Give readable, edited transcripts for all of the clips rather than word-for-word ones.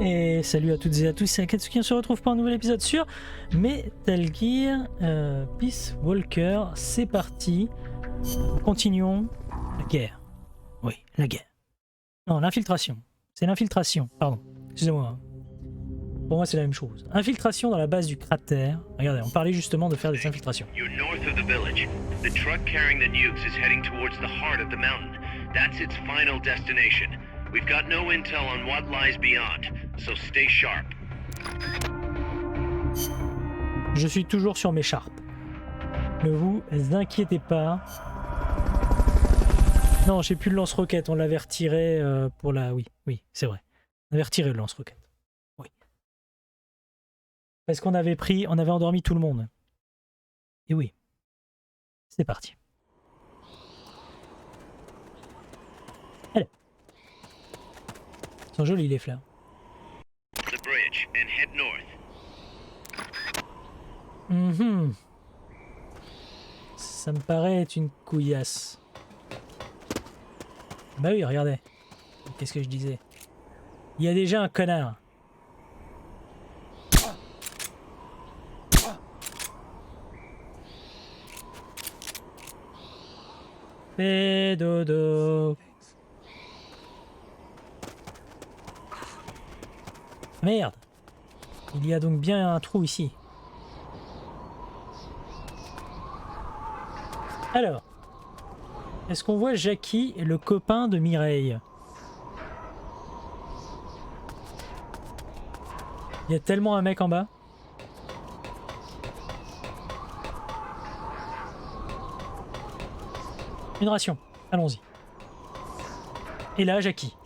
Et salut à toutes et à tous, c'est Akatsuki, on se retrouve pour un nouvel épisode sur Metal Gear Peace Walker. C'est parti, continuons la guerre. Oui, la guerre. Non, l'infiltration. C'est l'infiltration, pardon, excusez-moi. Pour moi c'est la même chose. Infiltration dans la base du cratère. Regardez, on parlait justement de faire des infiltrations. You're north of the village. The truck carrying the nukes is heading towards the heart of the mountain. That's its final destination. We've got no intel on what lies beyond, so stay sharp. Je suis toujours sur mes charpes. Ne vous inquiétez pas. Non, j'ai plus le lance-roquette, on l'avait retiré pour la... Oui, c'est vrai. On avait retiré le lance-roquette. Oui. Parce qu'on avait endormi tout le monde. Et oui. C'est parti. Allez. Ils sont jolis les fleurs. The bridge and head north. Ça me paraît être une couillasse. Bah oui, regardez. Qu'est-ce que je disais? Il y a déjà un connard. Fais dodo. Merde. Il y a donc bien un trou ici. Alors. Est-ce qu'on voit Jackie, le copain de Mireille? Il y a tellement un mec en bas. Une ration. Allons-y. Et là, Jackie.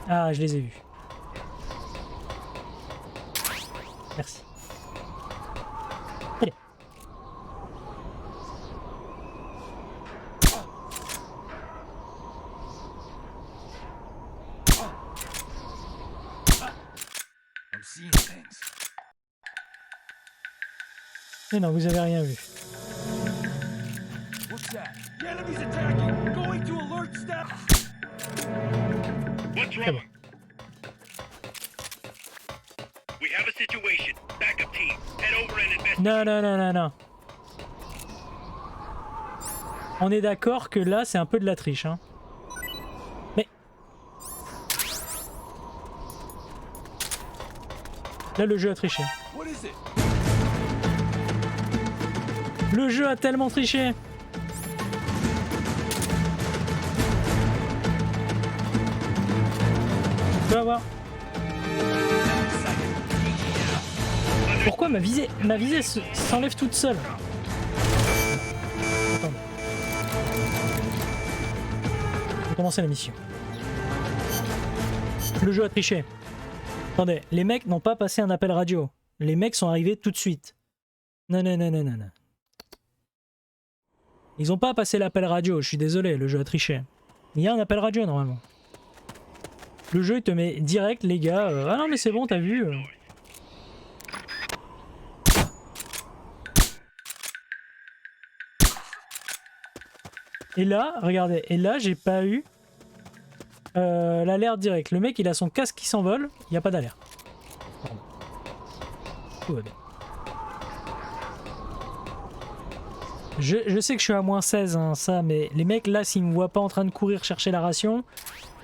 Ah, je les ai vus. Merci. Allez. Mais non, vous avez rien vu. What's wrong? We have a situation. Backup team. Head over and investigate. Non. On est d'accord que là, c'est un peu de la triche, hein. Mais... Là, le jeu a triché. Le jeu a tellement triché. Tu vas voir. Pourquoi ma visée s'enlève toute seule? Attendez. On va commencer la mission. Le jeu a triché. Attendez, les mecs n'ont pas passé un appel radio. Les mecs sont arrivés tout de suite. Non. Ils ont pas passé l'appel radio, je suis désolé, le jeu a triché. Il y a un appel radio normalement. Le jeu il te met direct les gars. Ah non mais c'est bon, t'as vu. Et là, regardez, et là j'ai pas eu l'alerte directe. Le mec il a son casque qui s'envole, il n'y a pas d'alerte. Tout va bien. Je sais que je suis à moins 16, hein, ça, mais les mecs là, s'ils me voient pas en train de courir chercher la ration,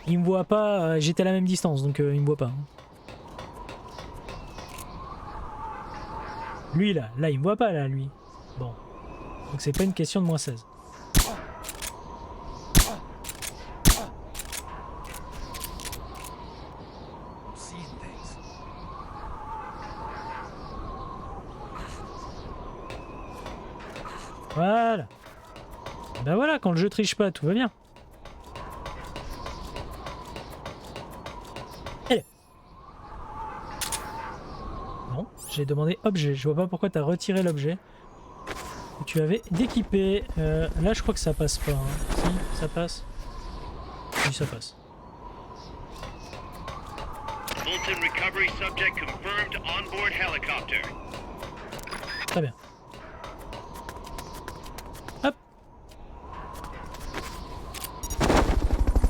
ils me voient pas, j'étais à la même distance, donc ils me voient pas. Hein. Lui là, il me voit pas là, lui. Bon. Donc c'est pas une question de moins 16. Voilà. Ben voilà, quand le jeu triche pas, tout va bien. Allez. Non, j'ai demandé objet. Je vois pas pourquoi t'as retiré l'objet que tu avais d'équiper. Là, je crois que ça passe pas. Hein. Si, ça passe. Oui, ça passe. Fulton recovery subject confirmed on board helicopter. Très bien. Hop.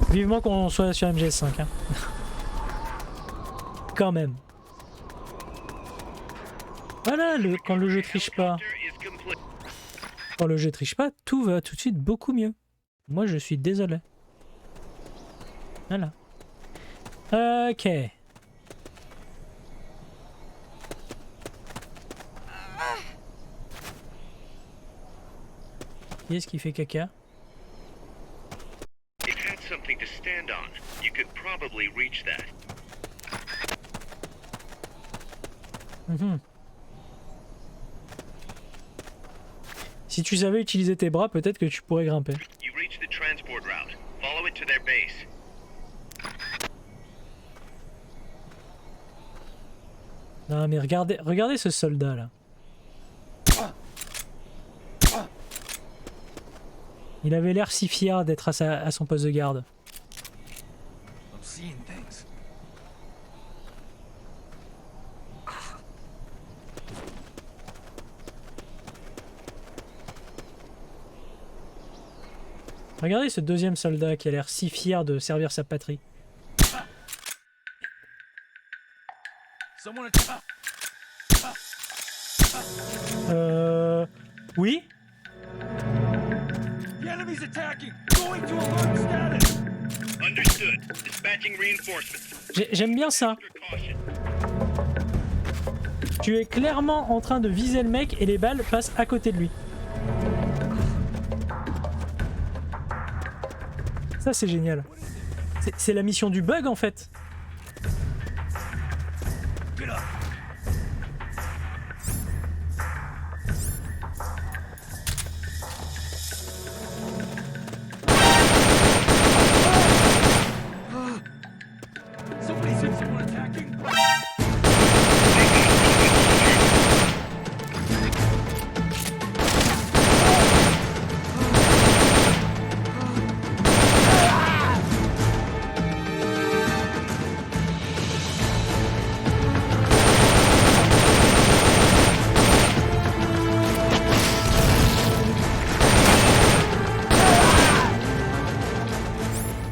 Vivement qu'on soit sur MGS5. Hein. quand même. Voilà, quand le jeu triche pas. Quand le jeu triche pas, tout va tout de suite beaucoup mieux. Moi, je suis désolé. Voilà. Ok. Qui est-ce qui fait caca? It had something to stand on. You could probably reach that. Si tu savais utiliser tes bras, peut-être que tu pourrais grimper. You reach the transport route. Follow it to their base. Non mais regardez ce soldat là. Il avait l'air si fier d'être à son poste de garde. Regardez ce deuxième soldat qui a l'air si fier de servir sa patrie. Oui? J'aime bien ça. Tu es clairement en train de viser le mec et les balles passent à côté de lui. Ça c'est génial. C'est la mission du bug en fait.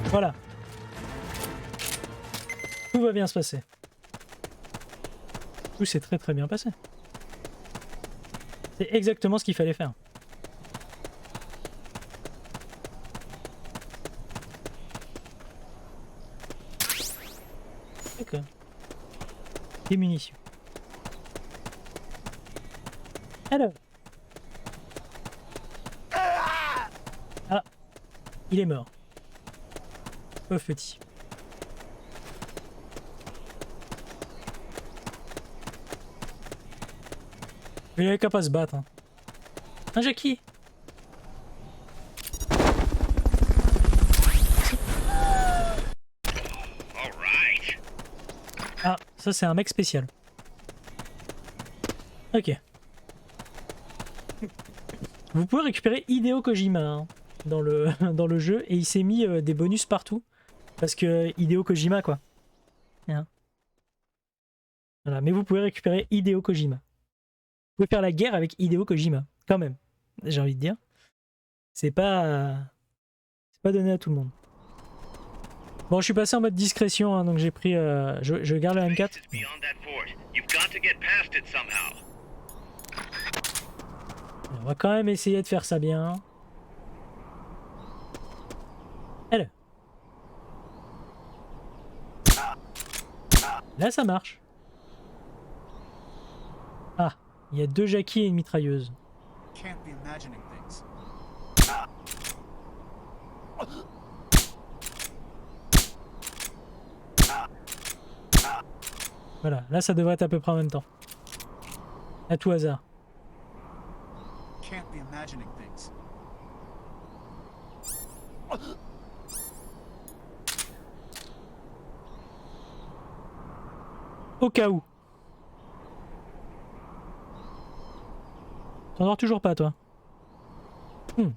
Voilà. Tout va bien se passer. Tout s'est très très bien passé. C'est exactement ce qu'il fallait faire. D'accord. Des munitions. Alors. Ah. Il est mort. Pauvre petit. Il avait qu'à pas se battre. Hein. Un Jackie. Ah, ça c'est un mec spécial. Ok. Vous pouvez récupérer Hideo Kojima hein, dans le jeu et il s'est mis des bonus partout. Parce que Hideo Kojima quoi. Hein. Voilà, mais vous pouvez récupérer Hideo Kojima. Vous pouvez faire la guerre avec Hideo Kojima, quand même. J'ai envie de dire. C'est pas donné à tout le monde. Bon, je suis passé en mode discrétion, hein, donc j'ai pris... je garde le M4. On va quand même essayer de faire ça bien. Elle. Là, ça marche. Ah, il y a 2 Jackie et une mitrailleuse. Voilà, là ça devrait être à peu près en même temps. À tout hasard. Au cas où. T'endors toujours pas toi. Tu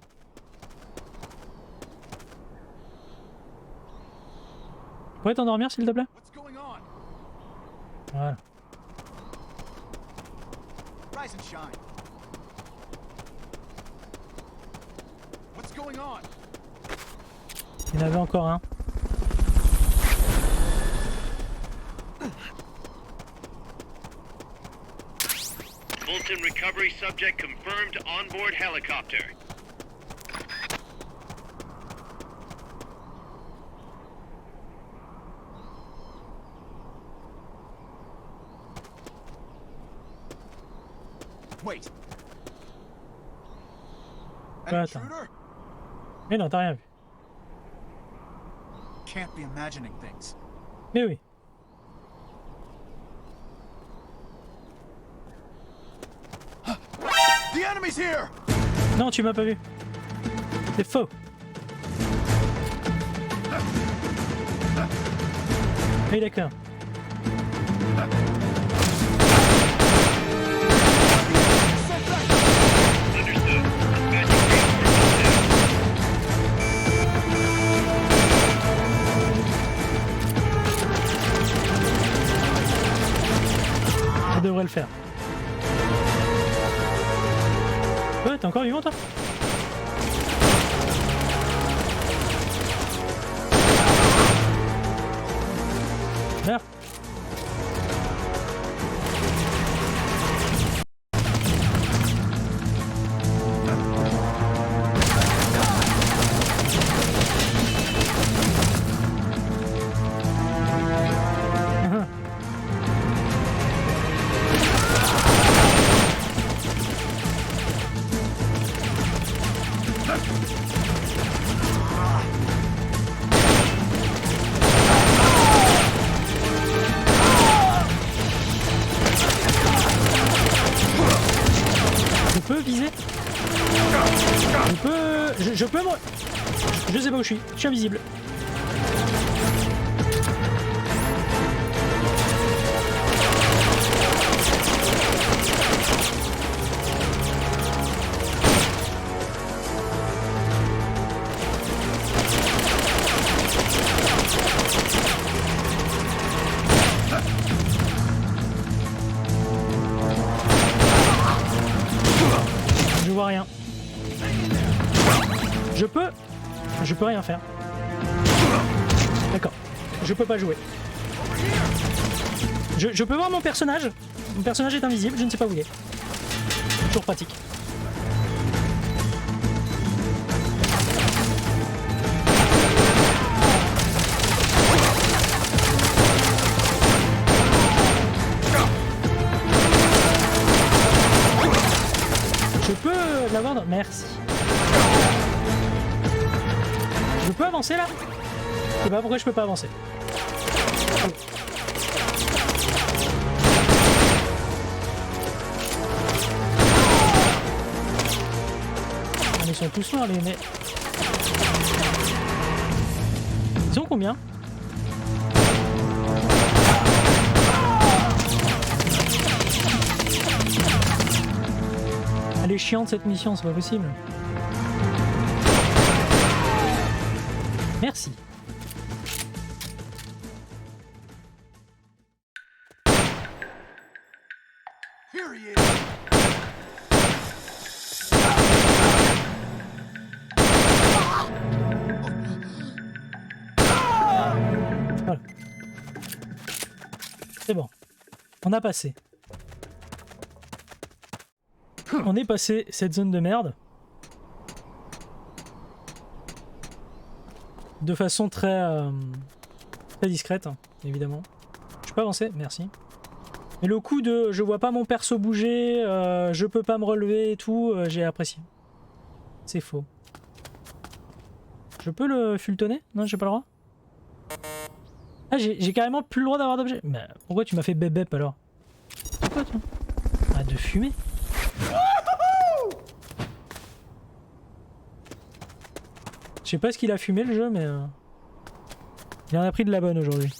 pourrais t'endormir s'il te plaît? Voilà. Il y en avait encore un. Fulton recovery subject confirmed onboard helicopter. Wait. Ouais, An attends. intruder? Mais non, t'as rien vu. Can't be imagining things. Mais oui. The enemy's here! Non, tu m'as pas vu. C'est faux. Oui, d'accord. Understood. Dispatching reinforcements Ça devrait le faire. Ouais, t'es encore vivant toi? Merde. Je peux viser? Je peux me... Je sais pas où je suis invisible. Je vois rien. Je peux rien faire. D'accord. Je peux pas jouer. Je peux voir mon personnage. Mon personnage est invisible, je ne sais pas où il est. Toujours pratique. Je peux l'avoir dans... Merci. Je peux avancer là? Je sais pas pourquoi je peux pas avancer. Ah, ils sont tous noirs les... Mais... Ils sont combien? Elle est chiante cette mission, c'est pas possible. Merci. Here he is! Voilà. C'est bon. On a passé. On est passé cette zone de merde. De façon très discrète, hein, évidemment. Je peux avancer, merci. Mais le coup de je vois pas mon perso bouger, je peux pas me relever et tout, j'ai apprécié. C'est faux. Je peux le fultonner? Non, j'ai pas le droit. Ah, j'ai carrément plus le droit d'avoir d'objet. Mais pourquoi tu m'as fait bép bép alors? Pourquoi toi? Arrête de fumer. Je sais pas ce qu'il a fumé le jeu, mais il en a pris de la bonne aujourd'hui.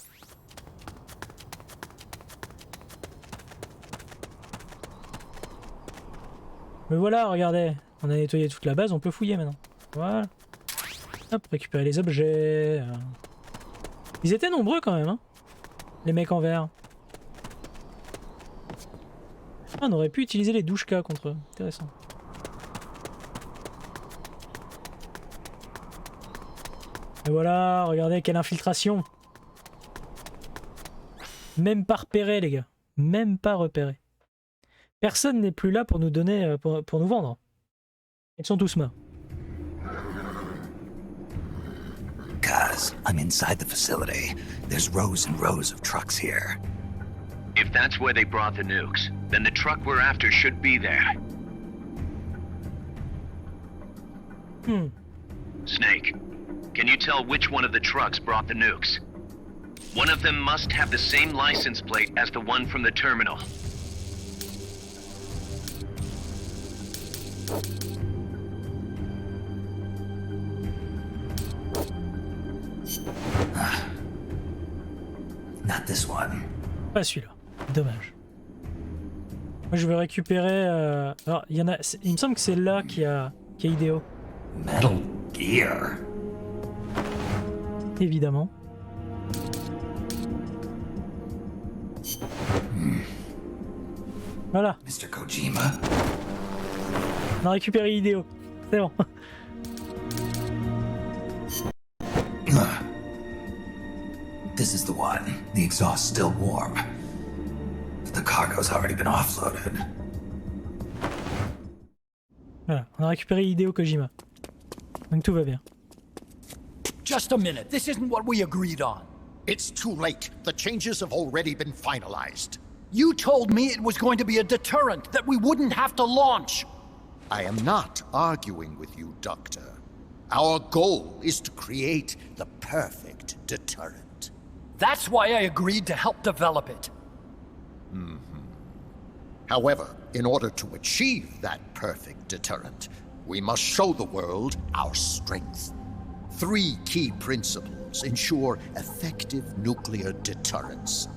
Mais voilà, regardez, on a nettoyé toute la base, on peut fouiller maintenant. Voilà. Hop, récupérer les objets. Ils étaient nombreux quand même, hein, les mecs en vert. Ah, on aurait pu utiliser les douchkas contre eux, intéressant. Et voilà, regardez quelle infiltration. Même pas repéré les gars. Même pas repéré. Personne n'est plus là pour nous donner, pour nous vendre. Ils sont tous morts. Guys, I'm inside the facility. There's rows and rows of trucks here. If that's where they brought the nukes, then the truck we're after should be there. Snake, can you tell which one of the trucks brought the nukes? One of them must have the same license plate as the one from the terminal. Not this one. Pas celui-là. Dommage. Moi je veux récupérer... Alors il y en a... Il me semble que c'est là qui a Hideo. Metal Gear. Évidemment. Voilà. Mr. Kojima. On a récupéré Hideo. C'est bon. This is the one. The exhaust's still warm. But the cargo's already been offloaded. Voilà. On a récupéré Hideo Kojima. Donc tout va bien. Just a minute. This isn't what we agreed on. It's too late. The changes have already been finalized. You told me it was going to be a deterrent, that we wouldn't have to launch. I am not arguing with you, Doctor. Our goal is to create the perfect deterrent. That's why I agreed to help develop it. However, in order to achieve that perfect deterrent, we must show the world our strength. 3 key principles ensure effective nuclear deterrence.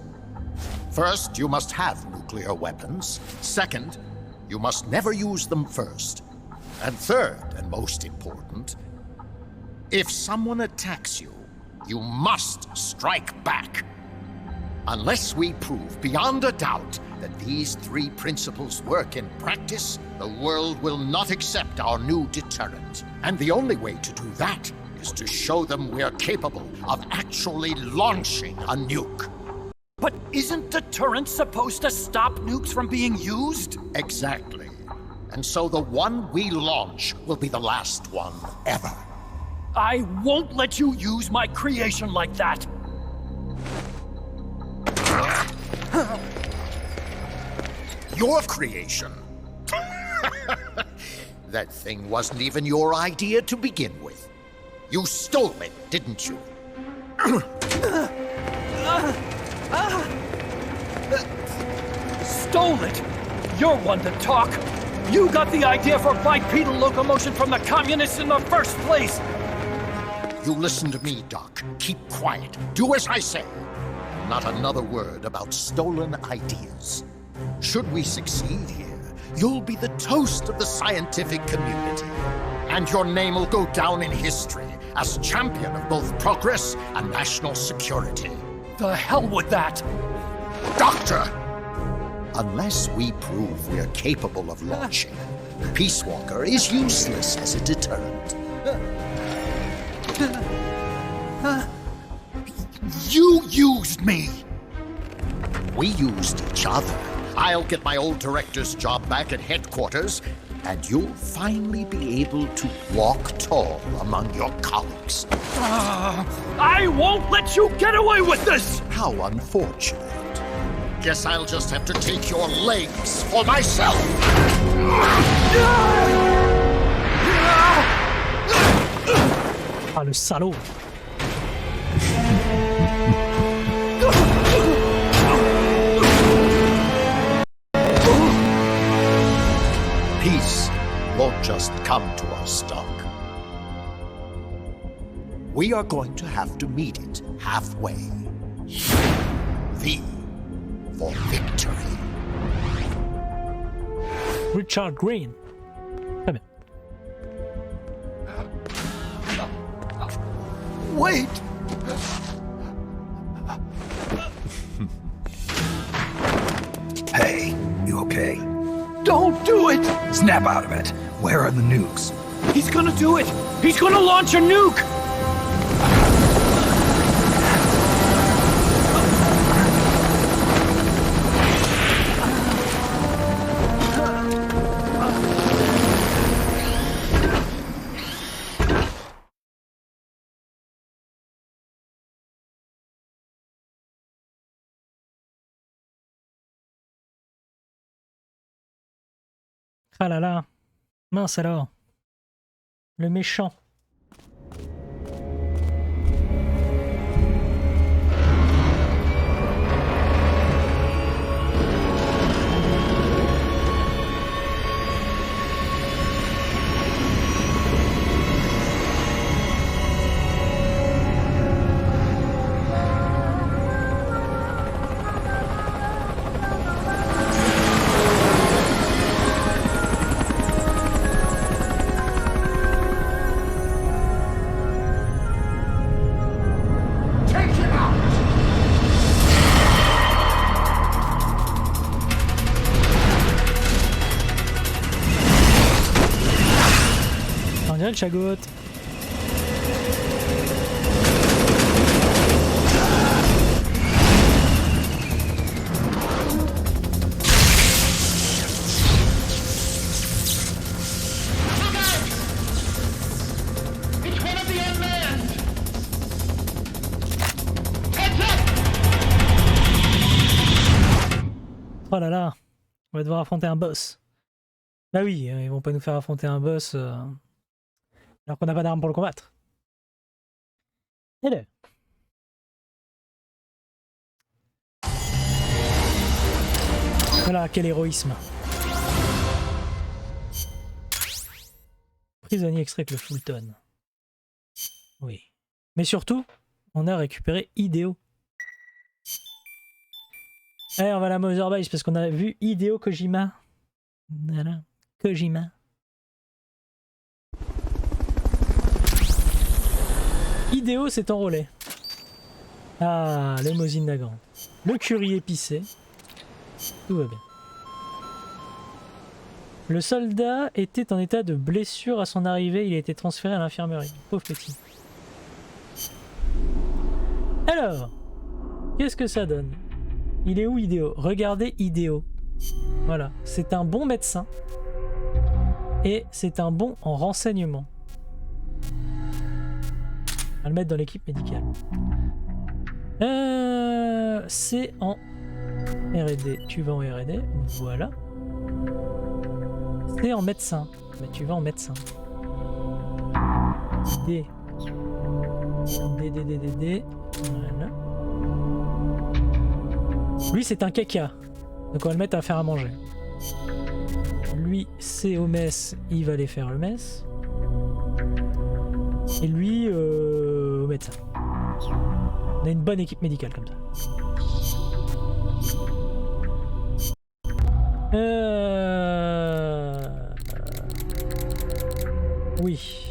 First, you must have nuclear weapons. Second, you must never use them first. And third, and most important, if someone attacks you, you must strike back. Unless we prove beyond a doubt that these 3 principles work in practice, the world will not accept our new deterrent. And the only way to do that is to show them we're capable of actually launching a nuke. But isn't deterrence supposed to stop nukes from being used? Exactly. And so the one we launch will be the last one ever. I won't let you use my creation like that! Your creation? That thing wasn't even your idea to begin with. You stole it, didn't you? Stole it? You're one to talk. You got the idea for bipedal locomotion from the communists in the first place. You listen to me, Doc. Keep quiet. Do as I say. Not another word about stolen ideas. Should we succeed here, you'll be the toast of the scientific community. And your name will go down in history as champion of both progress and national security. The hell with that! Doctor! Unless we prove we're capable of launching, Peace Walker is useless as a deterrent. You used me! We used each other. I'll get my old director's job back at headquarters, and you'll finally be able to walk tall among your colleagues. I won't let you get away with this! How unfortunate. Guess I'll just have to take your legs for myself. Ah, le salaud! Peace won't just come to us, Doc. We are going to have to meet it halfway. V for victory. Richard Green. Très bien. Wait! Hey, you okay? Don't do it! Snap out of it. Where are the nukes? He's gonna do it! He's gonna launch a nuke! Ah là là. Mince alors. Le méchant. On dirait le chagote. Oh là là, on va devoir affronter un boss. Bah oui, ils vont pas nous faire affronter un boss alors qu'on n'a pas d'armes pour le combattre. Hello. Voilà, quel héroïsme. Prisonnier extrait avec le Fulton. Oui. Mais surtout, on a récupéré Hideo. Allez, on va à la Mother Base parce qu'on a vu Hideo Kojima. Voilà, Kojima. Hideo s'est enrôlé. Ah, l'émosine d'Agran. Le curry épicé. Tout va bien. Le soldat était en état de blessure à son arrivée. Il a été transféré à l'infirmerie. Pauvre petit. Alors, qu'est-ce que ça donne? Il est où Hideo? Regardez Hideo. Voilà, c'est un bon médecin. Et c'est un bon en renseignement. On va le mettre dans l'équipe médicale. C'est en R&D. Tu vas en R&D. Voilà. C'est en médecin. Mais tu vas en médecin. D. D. Voilà. Lui, c'est un caca. Donc on va le mettre à faire à manger. Lui, c'est au mess. Il va aller faire le mess. Et lui, au médecin. On a une bonne équipe médicale comme ça. Oui.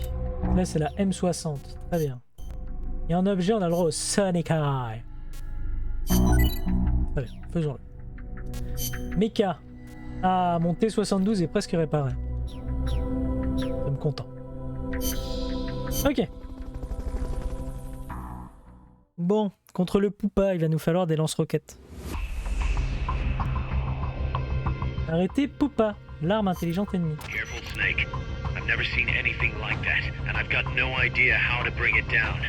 Là, c'est la M60. Très bien. Et en objet, on a le droit au Sonic Eye. Très bien, faisons-le. Mecha. Ah, mon T72 est presque réparé. Je me content. Ok. Bon, contre le Poupa, il va nous falloir des lance-roquettes. Arrêtez Poupa, l'arme intelligente ennemie. Careful, Snake. I've never seen anything like that, and I've got no idea how to bring it down.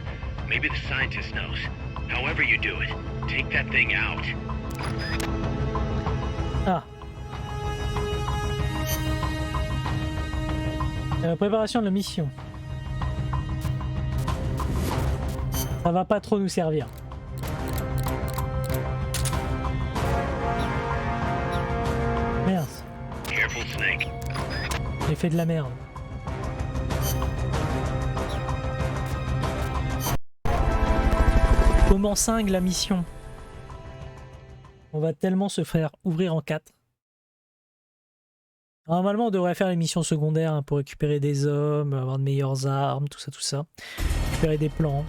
Maybe the scientist knows. However you do it, take that thing out. Ah. Préparation de la mission. Ça va pas trop nous servir. Merde. Careful, Snake. J'ai fait de la merde. Comment cingle la mission? On va tellement se faire ouvrir en 4. Normalement, on devrait faire les missions secondaires hein, pour récupérer des hommes, avoir de meilleures armes, tout ça. Récupérer des plans.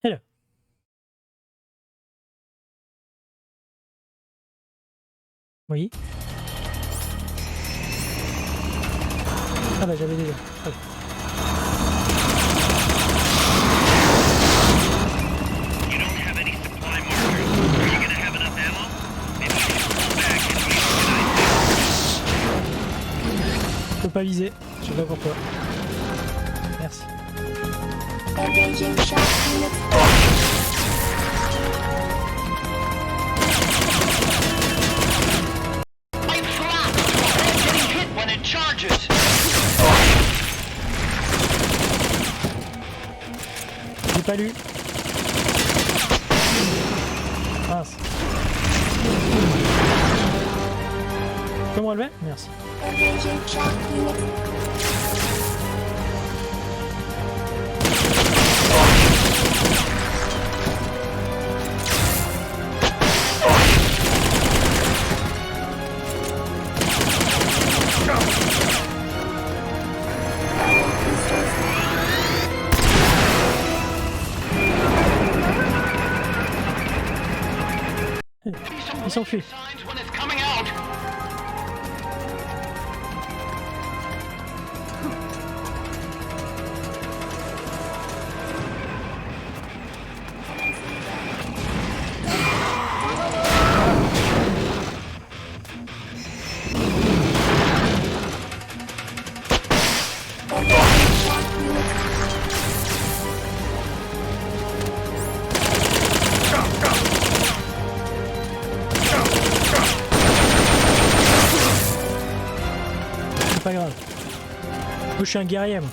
Hello. Oui. Ah bah j'avais déjà. Okay. You don't have any supply markers. Are you gonna have enough ammo? Maybe you can pull back and reorganize things. pas viser, je sais pas pourquoi. Merci. Engaging shock unit. I'm flat. I'm getting hit when it charges. J'ai pas lu. Mince. Je peux me relever? Merci. Engaging shock unit. Il s'enfuit. Signs when it's coming out. C'est pas grave. Moi, je suis un guerrier, moi.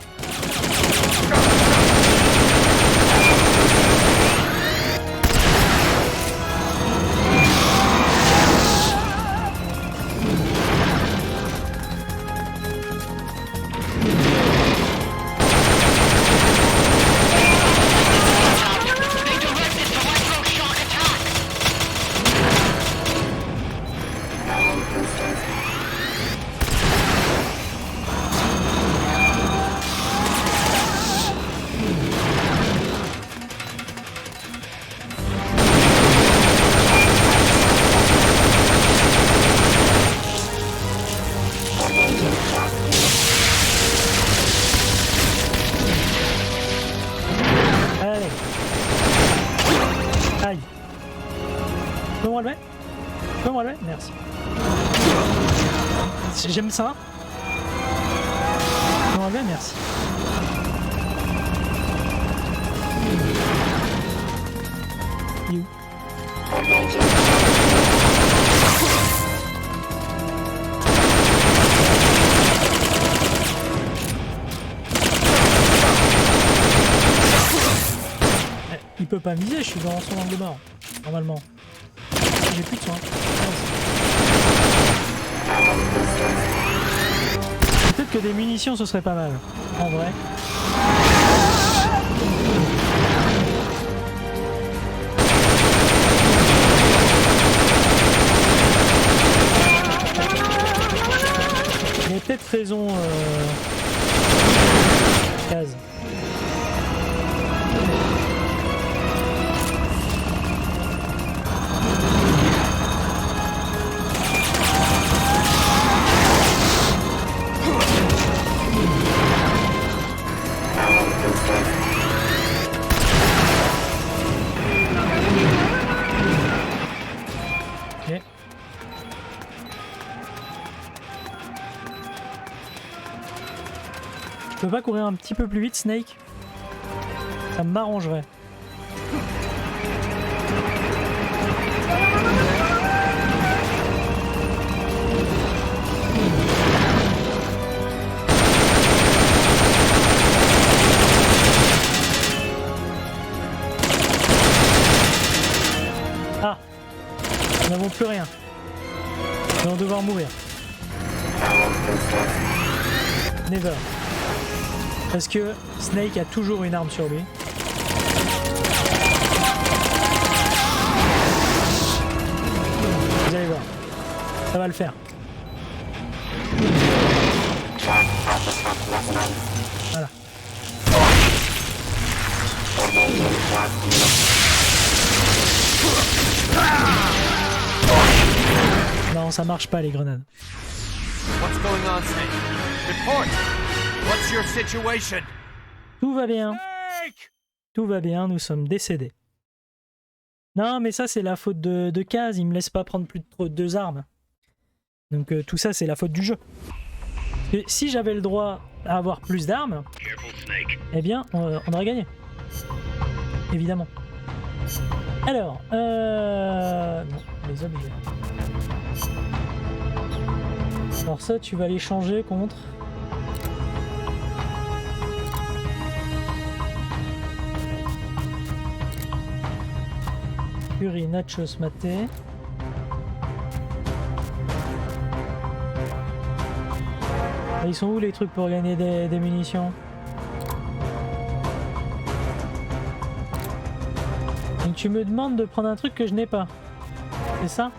They directed electroshock attack. Allez. Aïe. Tu peux me relever? Tu peux me relever? Merci. J'aime ça. Tu peux me relever? Merci. Il est où? Il peut pas miser, je suis dans son angle mort, normalement. J'ai plus de soins. Peut-être que des munitions ce serait pas mal, en vrai. Il y a peut-être raison, Case. Ok. Tu peux pas courir un petit peu plus vite, Snake? Ça m'arrangerait. Ah! Nous n'avons plus rien. Nous allons devoir mourir. Never. Parce que Snake a toujours une arme sur lui. Vous allez voir. Ça va le faire. Voilà. Non, ça marche pas les grenades. What's going on, Snake? Report! What's your situation? Tout va bien. Snake! Tout va bien, nous sommes décédés. Non, mais ça, c'est la faute de Kaz. Il me laisse pas prendre plus de 2 armes. Donc tout ça, c'est la faute du jeu. Et si j'avais le droit à avoir plus d'armes, Careful, Snake. eh bien, on aurait gagné. Évidemment. Alors, non, les objets. Alors ça, tu vas les changer contre... Curry, nachos, maté. Ils sont où les trucs pour gagner des munitions? Donc tu me demandes de prendre un truc que je n'ai pas. C'est ça?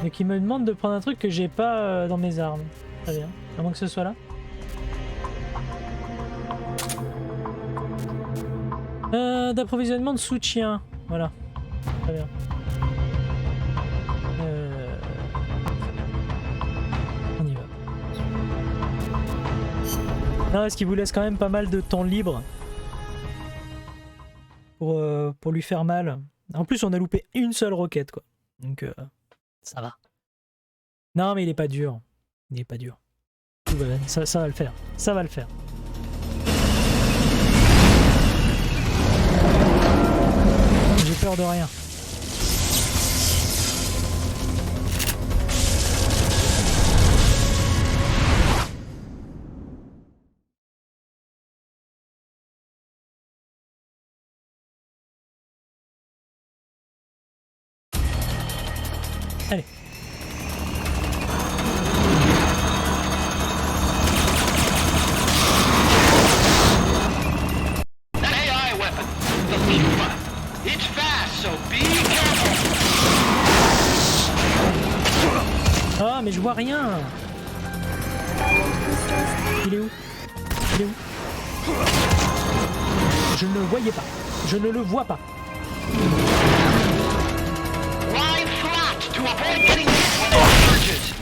Donc il me demande de prendre un truc que j'ai pas dans mes armes. Très bien. À moins que ce soit là. D'approvisionnement de soutien. Voilà. Très bien. On y va. Non, est-ce qu'il vous laisse quand même pas mal de temps libre pour lui faire mal. En plus, on a loupé une seule roquette, quoi. Donc, ça va. Non, mais il est pas dur. Il est pas dur. Tout va, ça va le faire. Ça va le faire. J'ai peur de rien. Allez. That AI weapon, the pupa. It's fast, so be careful. Ah, mais je vois rien. Il est où? Il est où? Je ne le voyais pas. Je ne le vois pas. Line flat to avoid getting hit when it surges.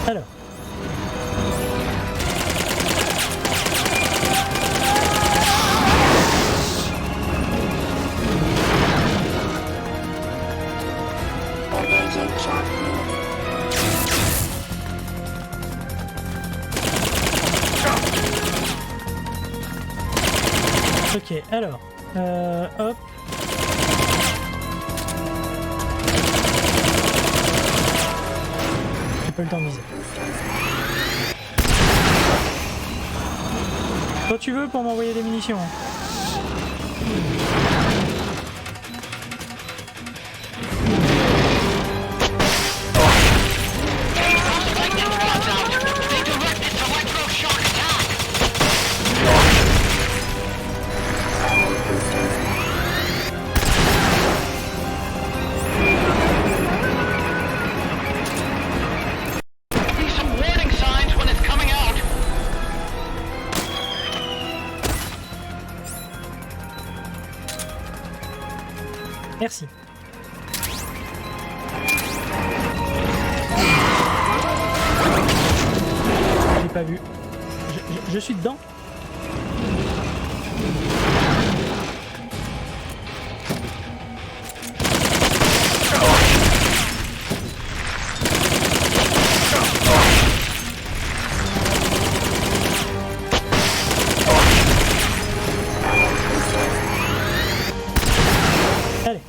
Alors. Ok, alors, hop. J'ai pas eu le temps de viser. Toi tu veux pour m'envoyer des munitions? Lightning rods out. They direct its electroshock attack. Be some warning signs when it's coming out. Merci. Je l'ai pas vu. Je suis dedans. Allez.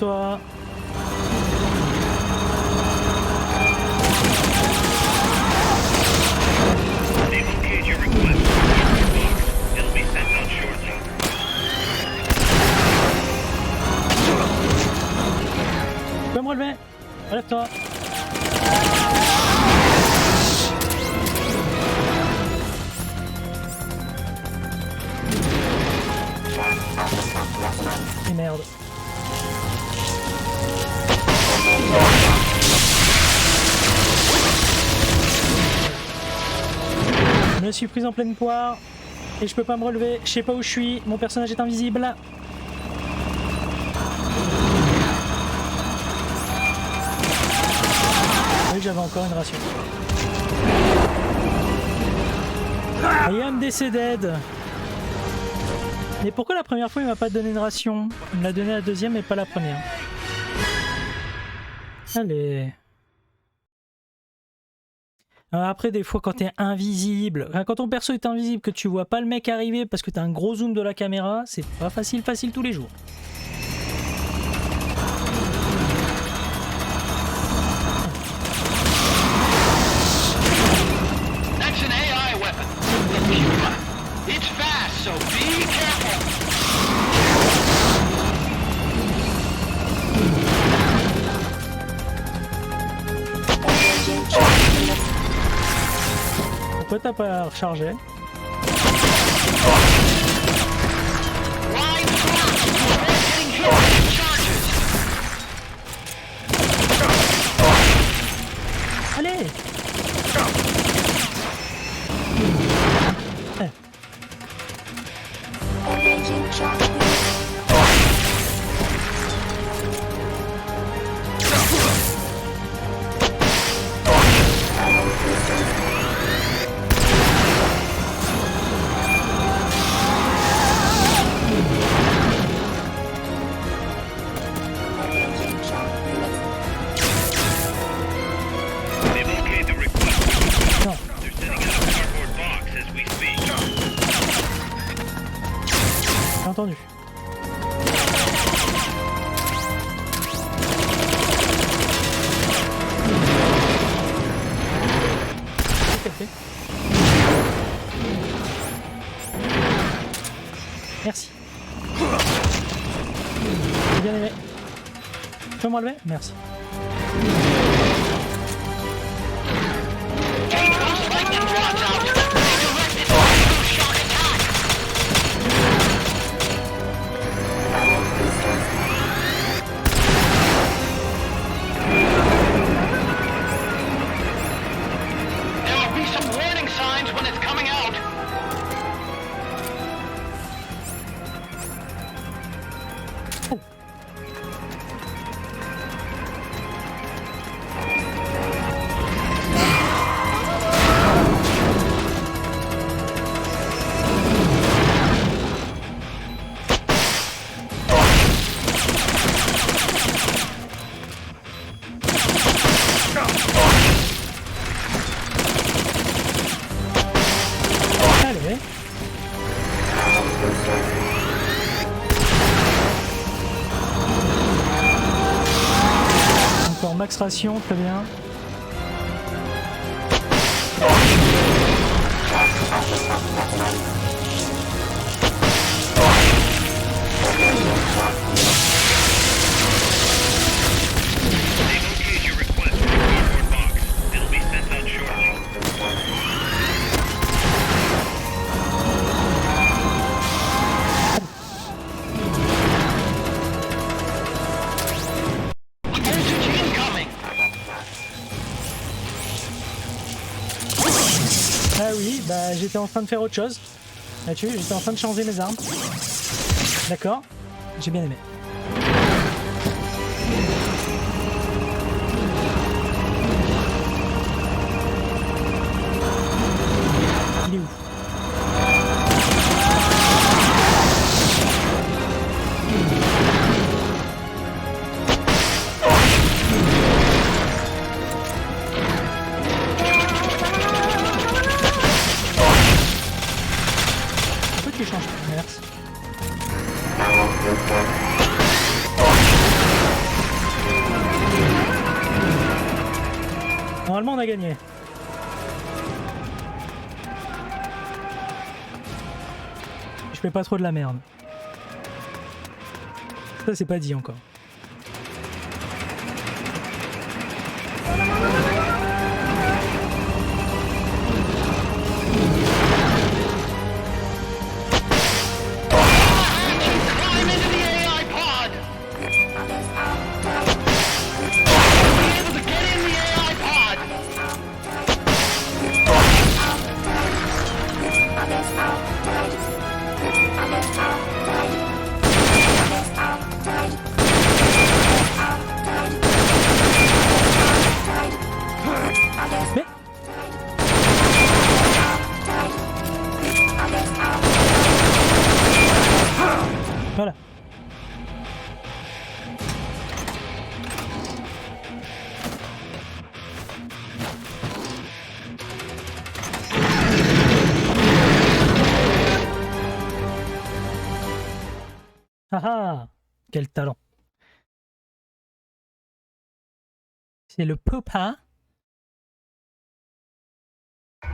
Relève-toi. Indicate your request. It'll be sent out shortly. Tu peux me relever? Relève-toi. Et merde. Je me suis prise en pleine poire et je peux pas me relever. Je sais pas où je suis. Mon personnage est invisible. Oui, j'avais encore une ration. I am décédé. Mais pourquoi la première fois il m'a pas donné une ration? Il me l'a donné la deuxième mais pas la première. Allez. Alors après des fois quand t'es invisible, enfin, quand ton perso est invisible, que tu vois pas le mec arriver parce que t'as un gros zoom de la caméra, c'est pas facile tous les jours. That's an AI weapon. The Cuba. It's fast, so be careful. Engaging shock unit. Pourquoi t'as pas rechargé? Line front. We're getting hit with charges. Allez! Engaging shock unit. Engaging shock unit. They've okayed the request. Non. They're sending out a cardboard box as we speak. J'ai entendu. Café. Merci. J'ai bien aimé. Tu peux me relever? Merci. Take those lightning rods out. Redirect it to shock attack. There will be some warning signs when it's coming out. Allez. Encore max ration, très bien. They've okayed your request for a cardboard box. It'll be sent out shortly. Voltage incoming. Ah oui, bah j'étais en train de faire autre chose. Là-dessus, j'étais en train de changer mes armes. D'accord, j'ai bien aimé. Il est où? Pourquoi tu changes pas? Merci. Normalement, on a gagné. Je fais pas trop de la merde. Ça, c'est pas dit encore. Climb into the AI pod! Be able to get in the AI pod! Mais... Voilà. Ah ah, quel talent. C'est le papa. Pull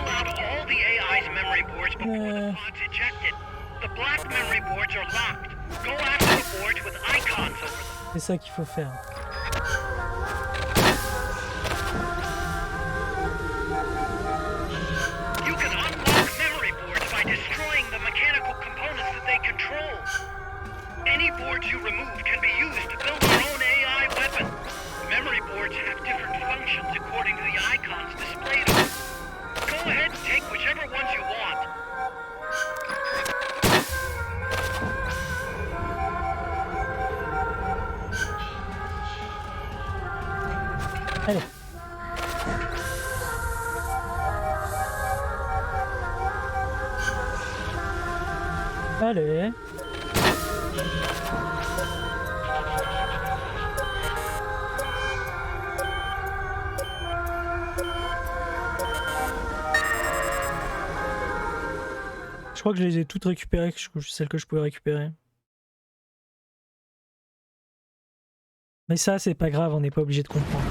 out all the AI's memory boards before the pod's ejected. The black memory boards are locked. Go after the boards with icons over them. C'est ça qu'il faut faire. You can unlock memory boards by destroying the mechanical components that they control. Any boards you remove can be used to build your own AI weapon. Memory boards have different functions according to the icons displayed on them. Go ahead and take whichever ones you want. Allez. Allez. Je crois que je les ai toutes récupérées, celles que je pouvais récupérer. Mais ça, c'est pas grave, on n'est pas obligé de comprendre.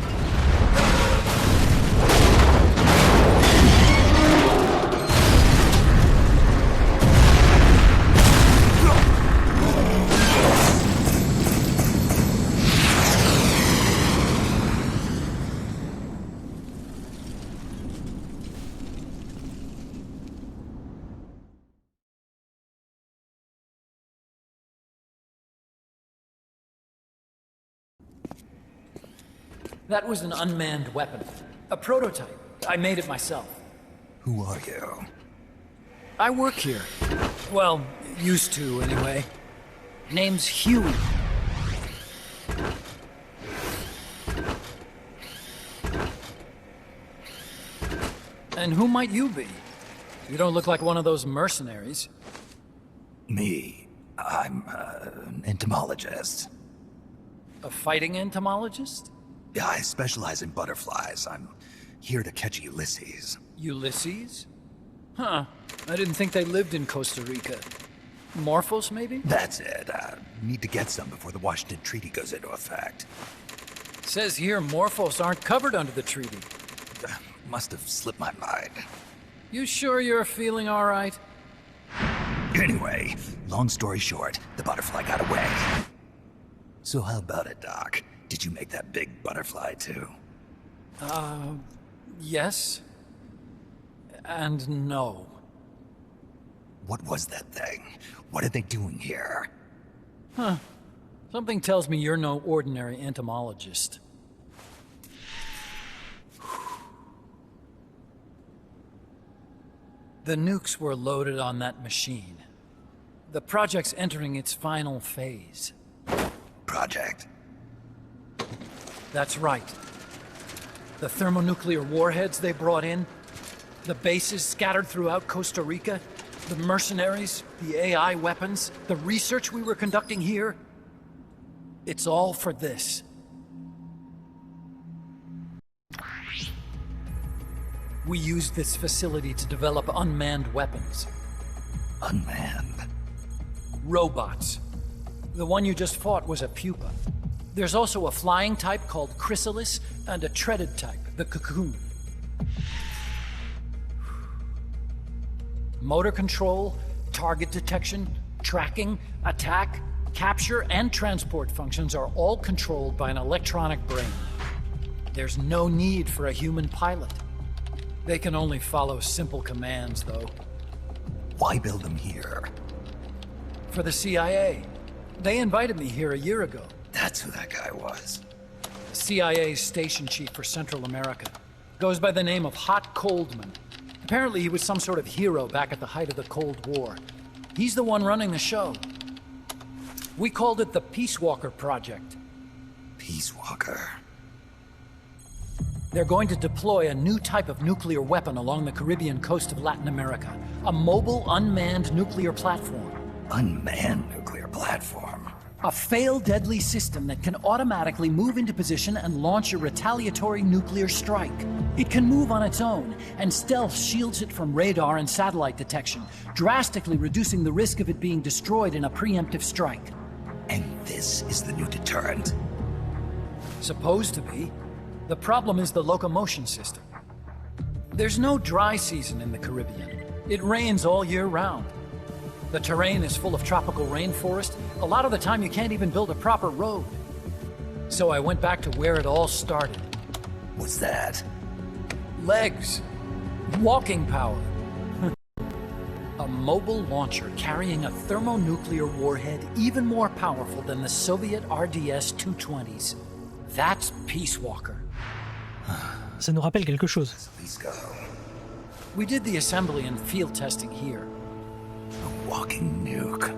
That was an unmanned weapon. A prototype. I made it myself. Who are you? I work here. Well, used to, anyway. Name's Huey. And who might you be? You don't look like one of those mercenaries. Me. I'm an entomologist. A fighting entomologist? Yeah, I specialize in butterflies. I'm here to catch Ulysses. Ulysses? Huh. I didn't think they lived in Costa Rica. Morphos, maybe? That's it. Need to get some before the Washington Treaty goes into effect. Says here Morphos aren't covered under the treaty. Must have slipped my mind. You sure you're feeling all right? Anyway, long story short, the butterfly got away. So how about it, Doc? Did you make that big butterfly too? Yes. And no. What was that thing? What are they doing here? Huh. Something tells me you're no ordinary entomologist. The nukes were loaded on that machine. The project's entering its final phase. Project? That's right. The thermonuclear warheads they brought in, the bases scattered throughout Costa Rica, the mercenaries, the AI weapons, the research we were conducting here. It's all for this. We used this facility to develop unmanned weapons. Unmanned? Robots. The one you just fought was a pupa. There's also a flying type called chrysalis and a treaded type, the cocoon. Motor control, target detection, tracking, attack, capture, and transport functions are all controlled by an electronic brain. There's no need for a human pilot. They can only follow simple commands, though. Why build them here? For the CIA. They invited me here a year ago. That's who that guy was. The CIA's station chief for Central America. Goes by the name of Hot Coldman. Apparently he was some sort of hero back at the height of the Cold War. He's the one running the show. We called it the Peace Walker Project. Peace Walker. They're going to deploy a new type of nuclear weapon along the Caribbean coast of Latin America. A mobile, unmanned nuclear platform. Unmanned nuclear platform. A fail-deadly system that can automatically move into position and launch a retaliatory nuclear strike. It can move on its own, and stealth shields it from radar and satellite detection, drastically reducing the risk of it being destroyed in a preemptive strike. And this is the new deterrent? Supposed to be. The problem is the locomotion system. There's no dry season in the Caribbean. It rains all year round. The terrain is full of tropical rainforest. A lot of the time you can't even build a proper road. So I went back to where it all started. What's that? Legs. Walking power. A mobile launcher carrying a thermonuclear warhead even more powerful than the Soviet RDS-220s. That's Peace Walker. Ça nous rappelle quelque chose. Let's go. We did the assembly and field testing here. A walking nuke.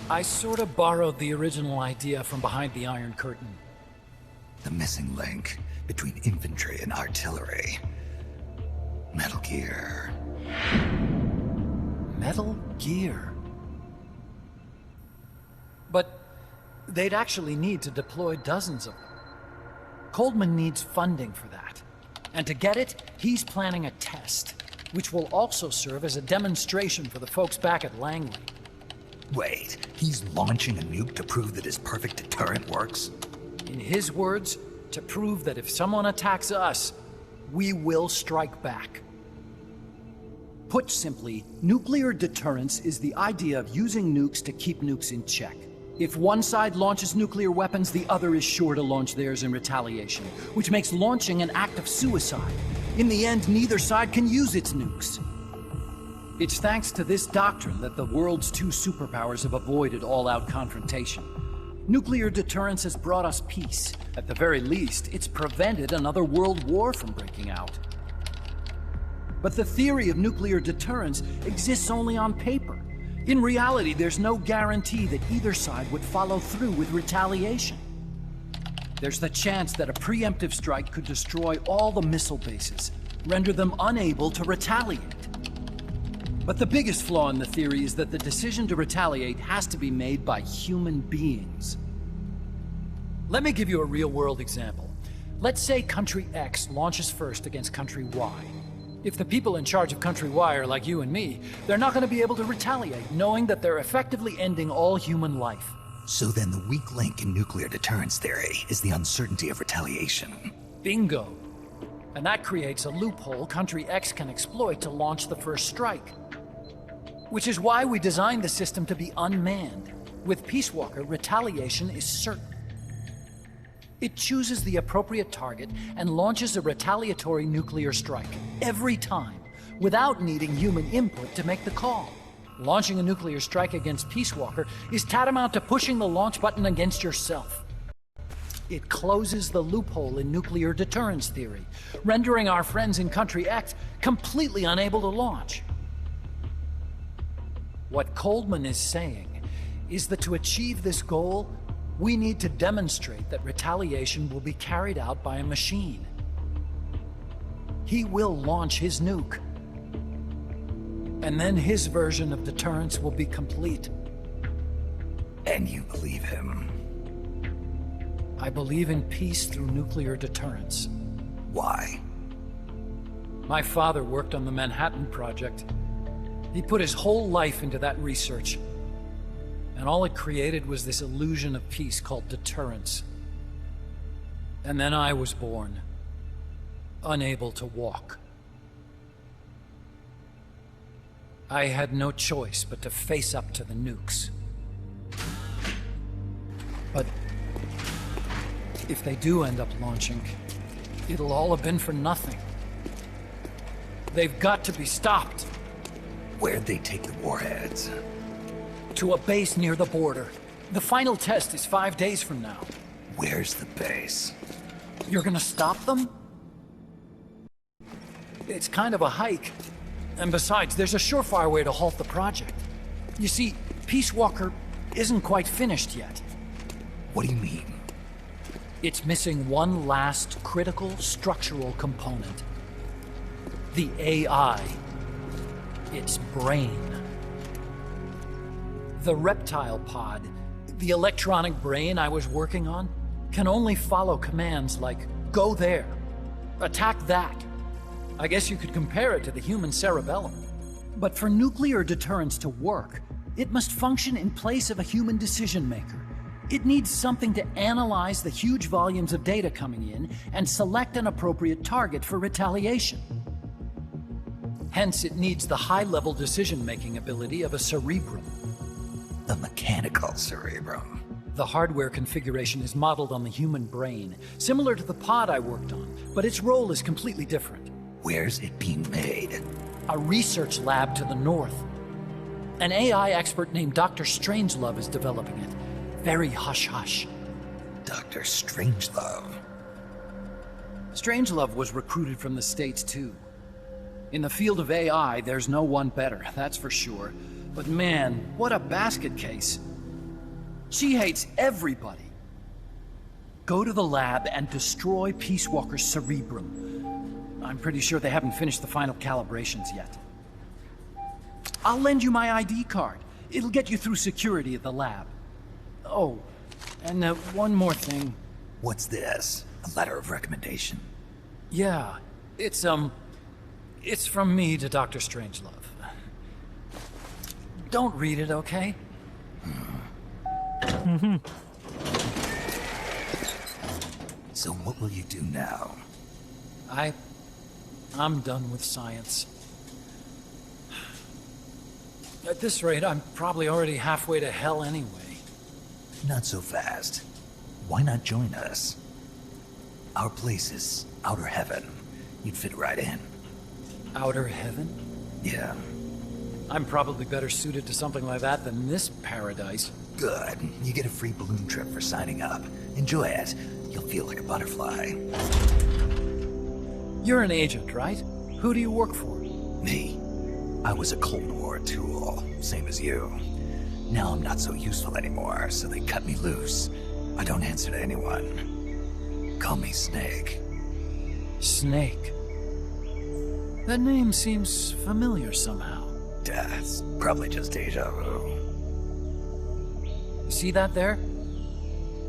I sort of borrowed the original idea from behind the Iron Curtain. The missing link between infantry and artillery. Metal Gear. Metal Gear. But they'd actually need to deploy dozens of them. Coldman needs funding for that. And to get it, he's planning a test, which will also serve as a demonstration for the folks back at Langley. Wait, he's launching a nuke to prove that his perfect deterrent works? In his words, to prove that if someone attacks us, we will strike back. Put simply, nuclear deterrence is the idea of using nukes to keep nukes in check. If one side launches nuclear weapons, the other is sure to launch theirs in retaliation, which makes launching an act of suicide. In the end, neither side can use its nukes. It's thanks to this doctrine that the world's two superpowers have avoided all-out confrontation. Nuclear deterrence has brought us peace. At the very least, it's prevented another world war from breaking out. But the theory of nuclear deterrence exists only on paper. In reality, there's no guarantee that either side would follow through with retaliation. There's the chance that a preemptive strike could destroy all the missile bases, render them unable to retaliate. But the biggest flaw in the theory is that the decision to retaliate has to be made by human beings. Let me give you a real-world example. Let's say Country X launches first against Country Y. If the people in charge of Country Y are like you and me, they're not going to be able to retaliate, knowing that they're effectively ending all human life. So then the weak link in nuclear deterrence theory is the uncertainty of retaliation. Bingo. And that creates a loophole Country X can exploit to launch the first strike. Which is why we designed the system to be unmanned. With Peace Walker, retaliation is certain. It chooses the appropriate target and launches a retaliatory nuclear strike, every time, without needing human input to make the call. Launching a nuclear strike against Peace Walker is tantamount to pushing the launch button against yourself. It closes the loophole in nuclear deterrence theory, rendering our friends in Country X completely unable to launch. What Coldman is saying is that to achieve this goal, we need to demonstrate that retaliation will be carried out by a machine. He will launch his nuke. And then his version of deterrence will be complete. And you believe him? I believe in peace through nuclear deterrence. Why? My father worked on the Manhattan Project. He put his whole life into that research. And all it created was this illusion of peace called deterrence. And then I was born, unable to walk. I had no choice but to face up to the nukes. But if they do end up launching, it'll all have been for nothing. They've got to be stopped. Where'd they take the warheads? To a base near the border. The final test is 5 days from now. Where's the base? You're gonna stop them? It's kind of a hike. And besides, there's a surefire way to halt the project. You see, Peace Walker isn't quite finished yet. What do you mean? It's missing one last critical structural component. The AI. Its brain. The reptile pod, the electronic brain I was working on, can only follow commands like, go there, attack that. I guess you could compare it to the human cerebellum. But for nuclear deterrence to work, it must function in place of a human decision maker. It needs something to analyze the huge volumes of data coming in and select an appropriate target for retaliation. Hence, it needs the high-level decision-making ability of a cerebrum. A mechanical cerebrum. The hardware configuration is modeled on the human brain, similar to the pod I worked on, but its role is completely different. Where's it being made? A research lab to the north. An AI expert named Dr. Strangelove is developing it. Very hush-hush. Dr. Strangelove. Strangelove was recruited from the States, too. In the field of AI, there's no one better, that's for sure. But man, what a basket case. She hates everybody. Go to the lab and destroy Peace Walker's cerebrum. I'm pretty sure they haven't finished the final calibrations yet. I'll lend you my ID card. It'll get you through security at the lab. Oh, and one more thing. What's this? A letter of recommendation? Yeah, it's from me to Dr. Strangelove. Don't read it, okay? So what will you do now? I'm done with science. At this rate, I'm probably already halfway to hell anyway. Not so fast. Why not join us? Our place is outer heaven. You'd fit right in. Outer heaven? Yeah. I'm probably better suited to something like that than this paradise. Good. You get a free balloon trip for signing up. Enjoy it. You'll feel like a butterfly. You're an agent, right? Who do you work for? Me? I was a Cold War tool, same as you. Now I'm not so useful anymore, so they cut me loose. I don't answer to anyone. Call me Snake. Snake? That name seems familiar somehow. It's probably just deja vu. See that there?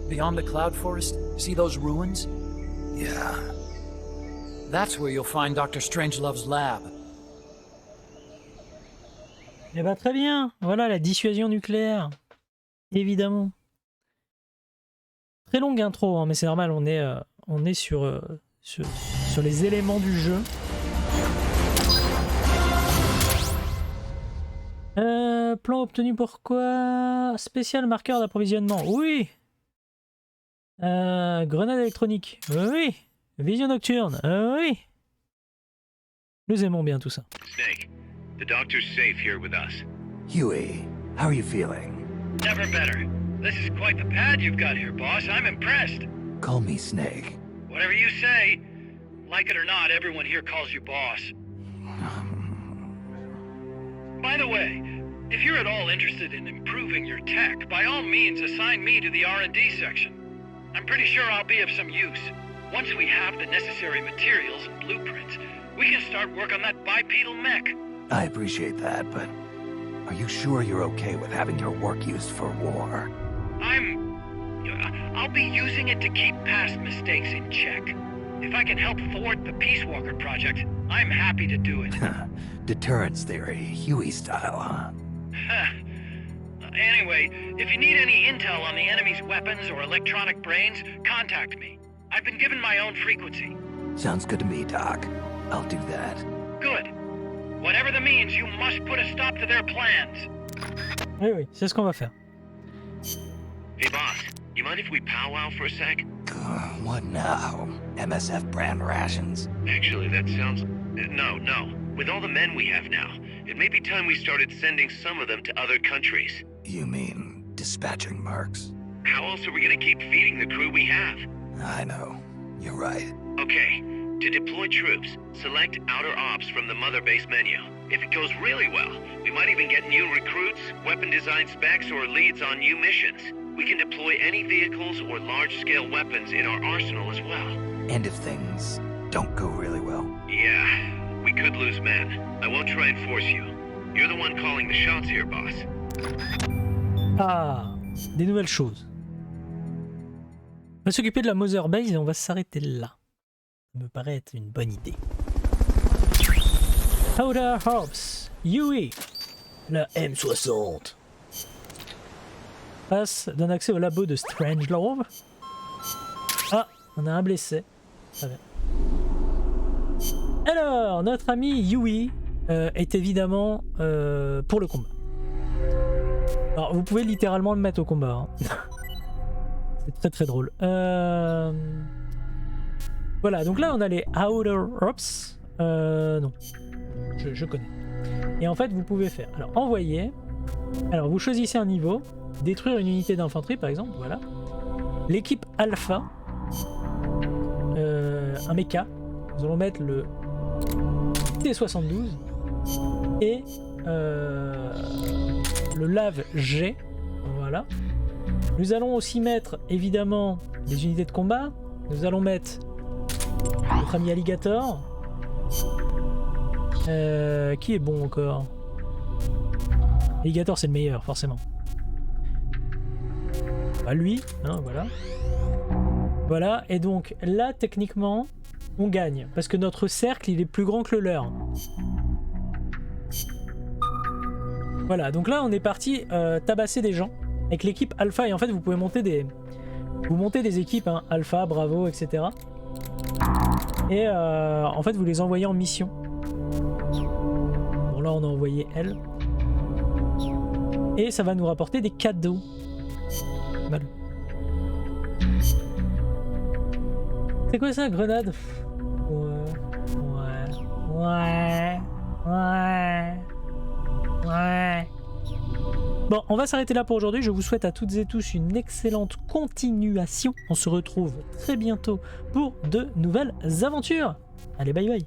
Beyond the cloud forest? See those ruins? Yeah. That's where you'll find Dr. Strangelove's lab. Eh ben très bien, voilà la dissuasion nucléaire, évidemment. Très longue intro, hein, mais c'est normal, on est sur les éléments du jeu. Plan obtenu pourquoi? Spécial marqueur d'approvisionnement, oui. Grenade électronique, oui. Vision nocturne, oui. Nous aimons bien tout ça. Snake, the doctor's safe here with us. Huey, how are you feeling? Never better. This is quite the pad you've got here, boss. I'm impressed. Call me Snake. Whatever you say. Like it or not, everyone here calls you boss. By the way, if you're at all interested in improving your tech, by all means assign me to the R&D section. I'm pretty sure I'll be of some use. Once we have the necessary materials and blueprints, we can start work on that bipedal mech. I appreciate that, but are you sure you're okay with having your work used for war? I'll be using it to keep past mistakes in check. If I can help thwart the Peace Walker project, I'm happy to do it. Deterrence theory, Huey style, huh? Anyway, if you need any intel on the enemy's weapons or electronic brains, contact me. I've been given my own frequency. Sounds good to me, Doc. I'll do that. Good. Whatever the means, you must put a stop to their plans. Oui, oui, c'est ce qu'on va faire. Hey, boss, you mind if we powwow for a sec? What now? MSF brand rations? Actually, that sounds... No. With all the men we have now, it may be time we started sending some of them to other countries. You mean dispatching mercs? How else are we gonna keep feeding the crew we have? I know. You're right. Okay, to deploy troops, select outer ops from the mother base menu. If it goes really well, we might even get new recruits, weapon design specs, or leads on new missions. We can deploy any vehicles or large-scale weapons in our arsenal as well. And if things don't go really well? Yeah, we could lose men. I won't try and force you. You're the one calling the shots here, boss. Ah, des nouvelles choses. On va s'occuper de la Mother Base et on va s'arrêter là. Ça me paraît être une bonne idée. Outer Ops, Huey, la M60. Passe d'un accès au labo de Strangelove. Ah, on a un blessé. Très bien. Alors, notre ami Huey est évidemment pour le combat. Alors, vous pouvez littéralement le mettre au combat. Hein. C'est très très drôle. Voilà, donc là on a les Outer Ops. Non, je connais. Et en fait, vous pouvez faire. Alors, envoyer. Alors, vous choisissez un niveau. Détruire une unité d'infanterie, par exemple. Voilà. L'équipe Alpha. Un mecha. Nous allons mettre le T72. Et le Lave G. Voilà. Nous allons aussi mettre, évidemment, des unités de combat. Nous allons mettre notre ami Alligator. Qui est bon encore? Alligator, c'est le meilleur, forcément. Bah, lui, hein, voilà. Voilà, et donc là, techniquement, on gagne. Parce que notre cercle, il est plus grand que le leur. Voilà, donc là, on est parti tabasser des gens avec l'équipe Alpha. Et en fait, vous pouvez monter des... Vous montez des équipes, hein, Alpha, Bravo, etc. Et en fait, vous les envoyez en mission. Bon, là, on a envoyé elle. Et ça va nous rapporter des cadeaux. Mal. C'est quoi ça, grenade? Ouais. Bon, on va s'arrêter là pour aujourd'hui. Je vous souhaite à toutes et tous une excellente continuation. On se retrouve très bientôt pour de nouvelles aventures. Allez, bye bye.